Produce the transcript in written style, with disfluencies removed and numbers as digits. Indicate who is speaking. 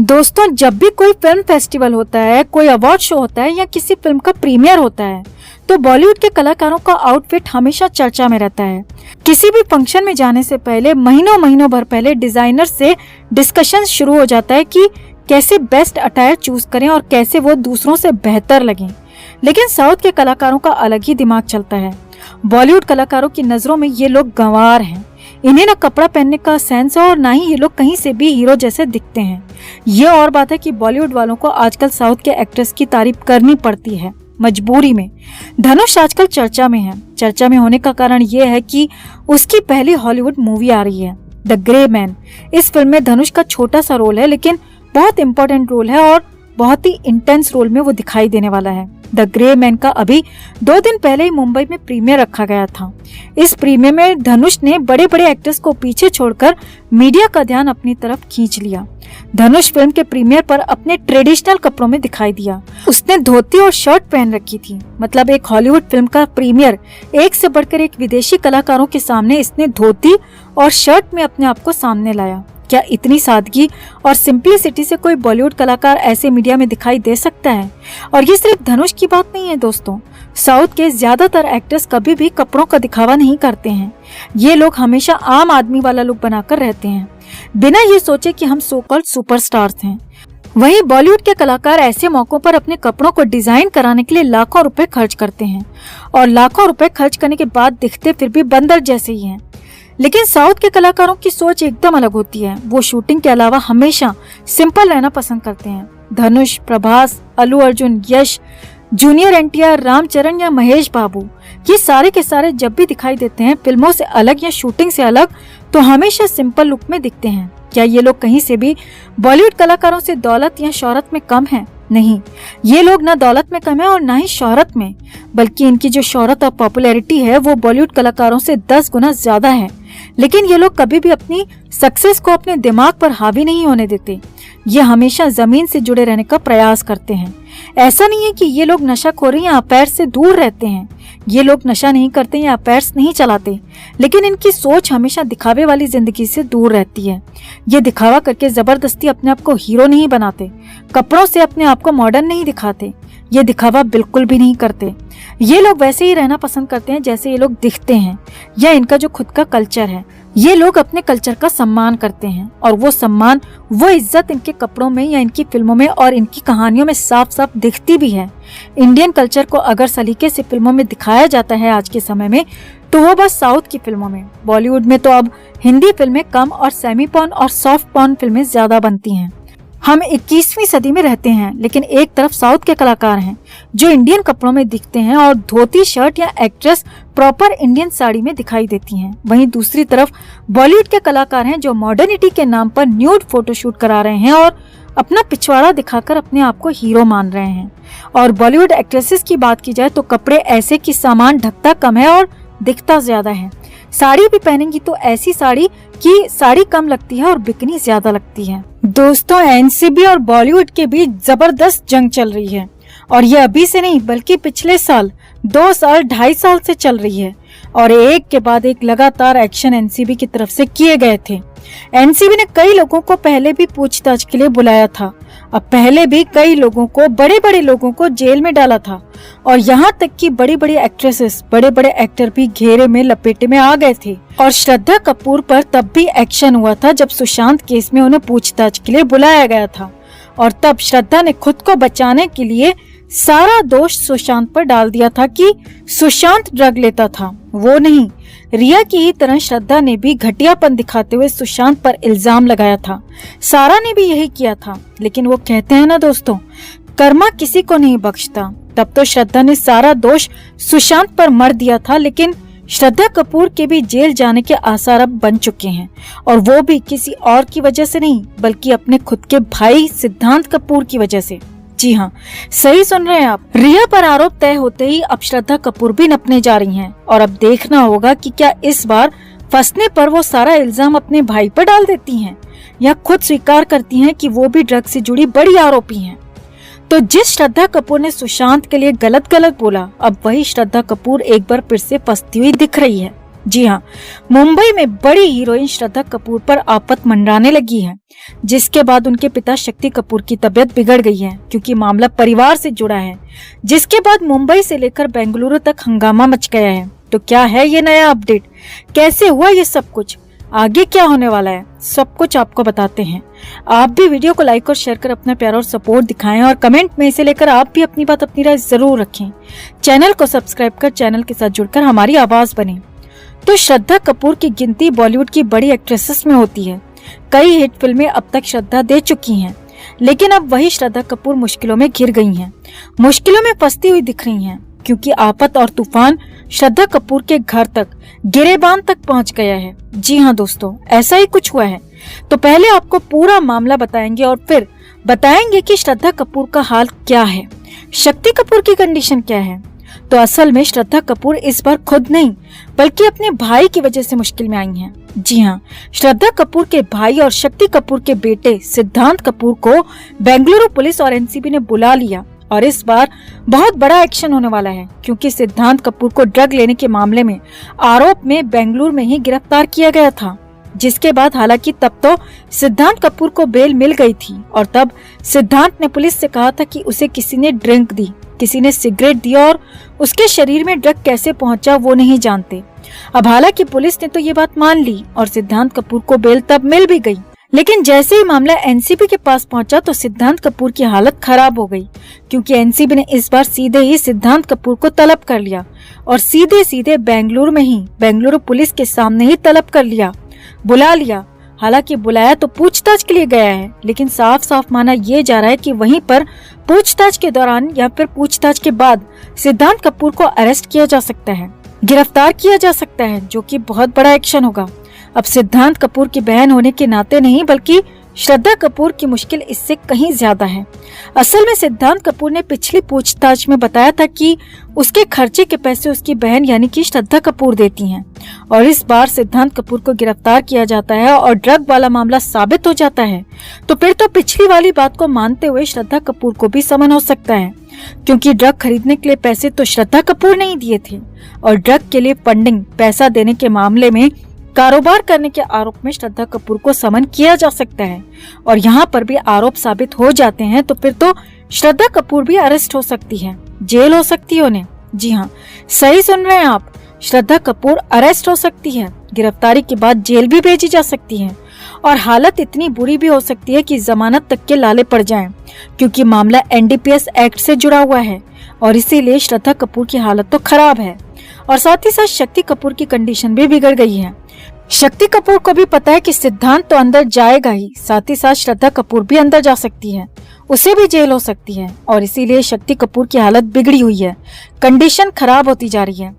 Speaker 1: दोस्तों, जब भी कोई फिल्म फेस्टिवल होता है, कोई अवार्ड शो होता है या किसी फिल्म का प्रीमियर होता है तो बॉलीवुड के कलाकारों का आउटफिट हमेशा चर्चा में रहता है। किसी भी फंक्शन में जाने से पहले महीनों भर पहले डिजाइनर से डिस्कशन शुरू हो जाता है कि कैसे बेस्ट अटायर चूज करें और कैसे वो दूसरों से बेहतर लगें। लेकिन साउथ के कलाकारों का अलग ही दिमाग चलता है। बॉलीवुड कलाकारों की नजरों में ये लोग गंवार हैं। इन्हें ना कपड़ा पहनने का सेंस है और ना ही ये लोग कहीं से भी हीरो जैसे दिखते हैं। ये और बात है कि बॉलीवुड वालों को आजकल साउथ के एक्ट्रेस की तारीफ करनी पड़ती है मजबूरी में। धनुष आजकल चर्चा में है। चर्चा में होने का कारण ये है कि उसकी पहली हॉलीवुड मूवी आ रही है, द ग्रे मैन। इस फिल्म में धनुष का छोटा सा रोल है, लेकिन बहुत इंपॉर्टेंट रोल है और बहुत ही इंटेंस रोल में वो दिखाई देने वाला है। द ग्रे मैन का अभी 2 दिन पहले ही मुंबई में प्रीमियर रखा गया था। इस प्रीमियर में धनुष ने बड़े बड़े एक्टर्स को पीछे छोड़कर मीडिया का ध्यान अपनी तरफ खींच लिया। धनुष फिल्म के प्रीमियर पर अपने ट्रेडिशनल कपड़ों में दिखाई दिया। उसने धोती और शर्ट पहन रखी थी। मतलब एक हॉलीवुड फिल्म का प्रीमियर, एक से बढ़कर एक विदेशी कलाकारों के सामने इसने धोती और शर्ट में अपने आप को सामने लाया। क्या इतनी सादगी और सिंपलिसिटी से कोई बॉलीवुड कलाकार ऐसे मीडिया में दिखाई दे सकता है? और ये सिर्फ धनुष की बात नहीं है दोस्तों। साउथ के ज्यादातर एक्टर्स कभी भी कपड़ों का दिखावा नहीं करते हैं। ये लोग हमेशा आम आदमी वाला लुक बनाकर रहते हैं, बिना ये सोचे कि हम सो कॉल्ड सुपरस्टार्स हैं। वहीं बॉलीवुड के कलाकार ऐसे मौकों पर अपने कपड़ों को डिजाइन कराने के लिए लाखों रुपए खर्च करते हैं और लाखों रुपए खर्च करने के बाद दिखते फिर भी बंदर जैसे ही हैं। लेकिन साउथ के कलाकारों की सोच एकदम अलग होती है। वो शूटिंग के अलावा हमेशा सिंपल रहना पसंद करते हैं। धनुष, प्रभास, अल्लू अर्जुन, यश, जूनियर एनटीआर, रामचरण या महेश बाबू, ये सारे के सारे जब भी दिखाई देते हैं फिल्मों से अलग या शूटिंग से अलग, तो हमेशा सिंपल लुक में दिखते हैं। क्या ये लोग कहीं से भी बॉलीवुड कलाकारों से दौलत या शोहरत में कम हैं? नहीं, ये लोग ना दौलत में कम है और ना ही शोहरत में, बल्कि इनकी जो शोहरत और पॉपुलैरिटी है वो बॉलीवुड कलाकारों से 10 गुना ज्यादा है। लेकिन ये लोग कभी भी अपनी सक्सेस को अपने दिमाग पर हावी नहीं होने देते। ये हमेशा जमीन से जुड़े रहने का प्रयास करते हैं। ऐसा नहीं है कि ये लोग नशाखोरी या अफेयर्स से दूर रहते हैं। ये लोग नशा नहीं करते या अफेयर्स नहीं चलाते, लेकिन इनकी सोच हमेशा दिखावे वाली जिंदगी से दूर रहती है। ये दिखावा करके जबरदस्ती अपने आप को हीरो नहीं बनाते, कपड़ों से अपने आप को मॉडर्न नहीं दिखाते। ये दिखावा बिल्कुल भी नहीं करते। ये लोग वैसे ही रहना पसंद करते हैं जैसे ये लोग दिखते हैं, या इनका जो खुद का कल्चर है। ये लोग अपने कल्चर का सम्मान करते हैं और वो सम्मान, वो इज्जत इनके कपड़ों में या इनकी फिल्मों में और इनकी कहानियों में साफ साफ दिखती भी है। इंडियन कल्चर को अगर सलीके से फिल्मों में दिखाया जाता है आज के समय में, तो वो बस साउथ की फिल्मों में। बॉलीवुड में तो अब हिंदी फिल्में कम और सेमी पॉर्न और सॉफ्ट पॉर्न फिल्में ज्यादा बनती हैं। हम 21वीं सदी में रहते हैं, लेकिन एक तरफ साउथ के कलाकार हैं जो इंडियन कपड़ों में दिखते हैं और धोती शर्ट या एक्ट्रेस प्रॉपर इंडियन साड़ी में दिखाई देती हैं। वहीं दूसरी तरफ बॉलीवुड के कलाकार हैं जो मॉडर्निटी के नाम पर न्यूड फोटोशूट करा रहे हैं और अपना पिछवाड़ा दिखाकर अपने आप को हीरो मान रहे हैं। और बॉलीवुड एक्ट्रेसेस की बात की जाए तो कपड़े ऐसे कि सामान ढकता कम है और दिखता ज्यादा है। साड़ी भी पहनेंगी तो ऐसी साड़ी कि साड़ी कम लगती है और बिकनी ज्यादा लगती है। दोस्तों, एनसीबी और बॉलीवुड के बीच जबरदस्त जंग चल रही है और ये अभी से नहीं बल्कि पिछले साल 2 साल 2.5 साल से चल रही है और एक के बाद एक लगातार एक्शन एनसीबी की तरफ से किए गए थे। एनसीबी ने कई लोगों को पहले भी पूछताछ के लिए बुलाया था। अब पहले भी कई लोगों को, बड़े बड़े लोगों को जेल में डाला था और यहाँ तक कि बड़ी बड़ी एक्ट्रेसेस, बड़े बड़े एक्टर भी घेरे में लपेटे में आ गए थे। और श्रद्धा कपूर पर तब भी एक्शन हुआ था जब सुशांत केस में उन्हें पूछताछ के लिए बुलाया गया था और तब श्रद्धा ने खुद को बचाने के लिए सारा दोष सुशांत पर डाल दिया था कि सुशांत ड्रग लेता था, वो नहीं। रिया की ही तरह श्रद्धा ने भी घटियापन दिखाते हुए सुशांत पर इल्जाम लगाया था। सारा ने भी यही किया था, लेकिन वो कहते हैं ना दोस्तों, कर्मा किसी को नहीं बख्शता। तब तो श्रद्धा ने सारा दोष सुशांत पर मर दिया था, लेकिन श्रद्धा कपूर के भी जेल जाने के आसार अब बन चुके हैं और वो भी किसी और की वजह से नहीं बल्कि अपने खुद के भाई सिद्धांत कपूर की वजह से। जी हाँ, सही सुन रहे हैं आप। रिया पर आरोप तय होते ही अब श्रद्धा कपूर भी नपने जा रही हैं और अब देखना होगा कि क्या इस बार फंसने पर वो सारा इल्जाम अपने भाई पर डाल देती हैं या खुद स्वीकार करती हैं कि वो भी ड्रग से जुड़ी बड़ी आरोपी हैं। तो जिस श्रद्धा कपूर ने सुशांत के लिए गलत बोला, अब वही श्रद्धा कपूर एक बार फिर से फंसती हुई दिख रही है। जी हाँ, मुंबई में बड़ी हीरोइन श्रद्धा कपूर पर आफत मंडराने लगी है, जिसके बाद उनके पिता शक्ति कपूर की तबीयत बिगड़ गई है क्योंकि मामला परिवार से जुड़ा है। जिसके बाद मुंबई से लेकर बेंगलुरु तक हंगामा मच गया है। तो क्या है ये नया अपडेट, कैसे हुआ ये सब कुछ, आगे क्या होने वाला है, सब कुछ आपको बताते हैं। आप भी वीडियो को लाइक और शेयर कर अपना प्यार और सपोर्ट दिखाएं और कमेंट में इसे लेकर आप भी अपनी बात अपनी राय जरूर रखें। चैनल को सब्सक्राइब कर चैनल के साथ जुड़कर हमारी आवाज बने। तो श्रद्धा कपूर की गिनती बॉलीवुड की बड़ी एक्ट्रेसेस में होती है। कई हिट फिल्में अब तक श्रद्धा दे चुकी हैं, लेकिन अब वही श्रद्धा कपूर मुश्किलों में घिर गई हैं, मुश्किलों में फंसती हुई दिख रही हैं क्योंकि आफत और तूफान श्रद्धा कपूर के घर तक, गिरेबान तक पहुंच गया है। जी हाँ दोस्तों, ऐसा ही कुछ हुआ है। तो पहले आपको पूरा मामला बताएंगे और फिर बताएंगे कि श्रद्धा कपूर का हाल क्या है, शक्ति कपूर की कंडीशन क्या है। तो असल में श्रद्धा कपूर इस बार खुद नहीं बल्कि अपने भाई की वजह से मुश्किल में आई हैं। जी हाँ, श्रद्धा कपूर के भाई और शक्ति कपूर के बेटे सिद्धांत कपूर को बेंगलुरु पुलिस और एनसीबी ने बुला लिया और इस बार बहुत बड़ा एक्शन होने वाला है क्योंकि सिद्धांत कपूर को ड्रग लेने के मामले में आरोप में बेंगलुरु में ही गिरफ्तार किया गया था। जिसके बाद हालांकि तब तो सिद्धांत कपूर को बेल मिल गई थी और तब सिद्धांत ने पुलिस से कहा था कि उसे किसी ने ड्रिंक दी, किसी ने सिगरेट दिया और उसके शरीर में ड्रग कैसे पहुंचा वो नहीं जानते। अब हालांकि पुलिस ने तो ये बात मान ली और सिद्धांत कपूर को बेल तब मिल भी गई, लेकिन जैसे ही मामला एनसीबी के पास पहुंचा तो सिद्धांत कपूर की हालत खराब हो गई क्योंकि एनसीबी ने इस बार सीधे ही सिद्धांत कपूर को तलब कर लिया और सीधे सीधे बेंगलुरु में ही बेंगलुरु पुलिस के सामने ही तलब कर लिया, बुला लिया। हालांकि बुलाया तो पूछताछ के लिए गया है, लेकिन साफ साफ माना ये जा रहा है कि वहीं पर पूछताछ के दौरान या फिर पूछताछ के बाद सिद्धांत कपूर को अरेस्ट किया जा सकता है, गिरफ्तार किया जा सकता है, जो कि बहुत बड़ा एक्शन होगा। अब सिद्धांत कपूर की बहन होने के नाते नहीं बल्कि श्रद्धा कपूर की मुश्किल इससे कहीं ज्यादा है। असल में सिद्धांत कपूर ने पिछली पूछताछ में बताया था कि उसके खर्चे के पैसे उसकी बहन यानी कि श्रद्धा कपूर देती हैं और इस बार सिद्धांत कपूर को गिरफ्तार किया जाता है और ड्रग वाला मामला साबित हो जाता है तो फिर तो पिछली वाली बात को मानते हुए श्रद्धा कपूर को भी समन हो सकता है क्योंकि ड्रग खरीदने के लिए पैसे तो श्रद्धा कपूर ने ही दिए थे और ड्रग के लिए फंडिंग, पैसा देने के मामले में कारोबार करने के आरोप में श्रद्धा कपूर को समन किया जा सकता है और यहाँ पर भी आरोप साबित हो जाते हैं तो फिर तो श्रद्धा कपूर भी अरेस्ट हो सकती है, जेल हो सकती है उन्हें। जी हाँ, सही सुन रहे हैं आप, श्रद्धा कपूर अरेस्ट हो सकती है, गिरफ्तारी के बाद जेल भी भेजी जा सकती है और हालत इतनी बुरी भी हो सकती है कि जमानत तक के लाले पड़ जाएं क्योंकि मामला एनडीपीएस एक्ट से जुड़ा हुआ है और इसीलिए श्रद्धा कपूर की हालत तो खराब है और साथ ही साथ शक्ति कपूर की कंडीशन भी बिगड़ गई है। शक्ति कपूर को भी पता है कि सिद्धांत तो अंदर जाएगा ही, साथ ही साथ श्रद्धा कपूर भी अंदर जा सकती है, उसे भी जेल हो सकती है और इसीलिए शक्ति कपूर की हालत बिगड़ी हुई है, कंडीशन खराब होती जा रही है।